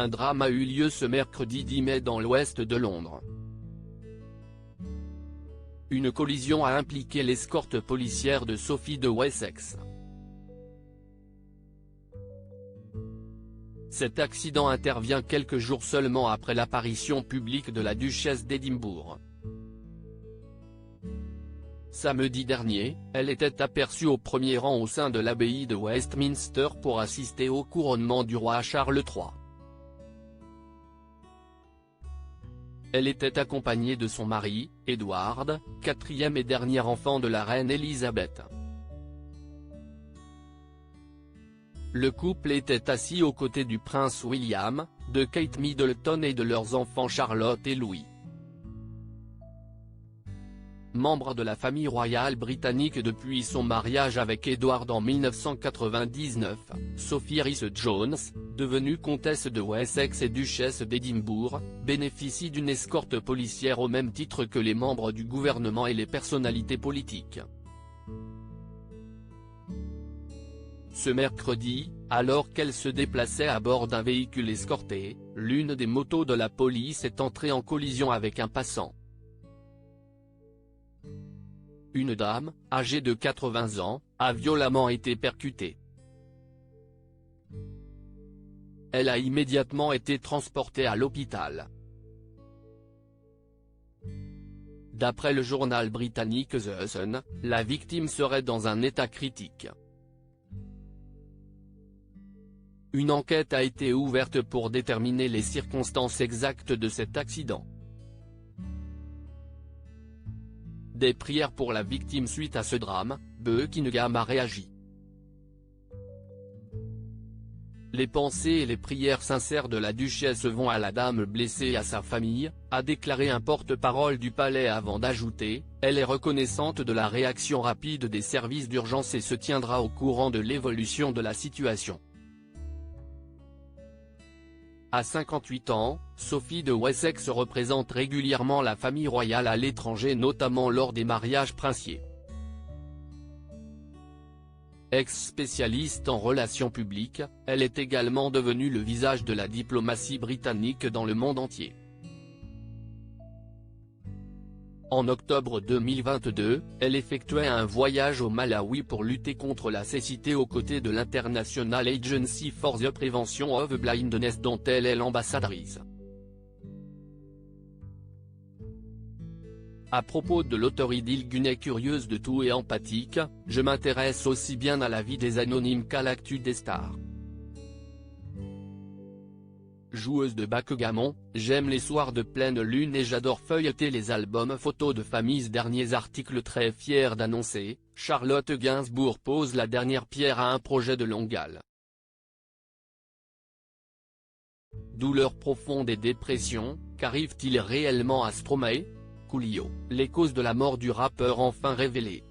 Un drame a eu lieu ce mercredi 10 mai dans l'ouest de Londres. Une collision a impliqué l'escorte policière de Sophie de Wessex. Cet accident intervient quelques jours seulement après l'apparition publique de la duchesse d'Édimbourg. Samedi dernier, elle était aperçue au premier rang au sein de l'abbaye de Westminster pour assister au couronnement du roi Charles III. Elle était accompagnée de son mari, Edward, quatrième et dernier enfant de la reine Elisabeth. Le couple était assis aux côtés du prince William, de Kate Middleton et de leurs enfants Charlotte et Louis. Membre de la famille royale britannique depuis son mariage avec Edward en 1999, Sophie Rhys-Jones, devenue comtesse de Wessex et duchesse d'Édimbourg, bénéficie d'une escorte policière au même titre que les membres du gouvernement et les personnalités politiques. Ce mercredi, alors qu'elle se déplaçait à bord d'un véhicule escorté, l'une des motos de la police est entrée en collision avec un passant. Une dame, âgée de 80 ans, a violemment été percutée. Elle a immédiatement été transportée à l'hôpital. D'après le journal britannique The Sun, la victime serait dans un état critique. Une enquête a été ouverte pour déterminer les circonstances exactes de cet accident. Des prières pour la victime suite à ce drame, Buckingham a réagi. Les pensées et les prières sincères de la duchesse vont à la dame blessée et à sa famille, a déclaré un porte-parole du palais avant d'ajouter, elle est reconnaissante de la réaction rapide des services d'urgence et se tiendra au courant de l'évolution de la situation. À 58 ans, Sophie de Wessex représente régulièrement la famille royale à l'étranger, notamment lors des mariages princiers. Ex-spécialiste en relations publiques, elle est également devenue le visage de la diplomatie britannique dans le monde entier. En octobre 2022, elle effectuait un voyage au Malawi pour lutter contre la cécité aux côtés de l'International Agency for the Prevention of Blindness dont elle est l'ambassadrice. À propos de l'auteur Idil Gunay, curieuse de tout et empathique, je m'intéresse aussi bien à la vie des anonymes qu'à l'actu des stars. Joueuse de backgammon, j'aime les soirs de pleine lune et j'adore feuilleter les albums photos de famille. Derniers articles très fier d'annoncer, Charlotte Gainsbourg pose la dernière pierre à un projet de longue haleine. Douleur profonde et dépression, qu'arrive-t-il réellement à Stromae? Coolio, les causes de la mort du rappeur enfin révélées.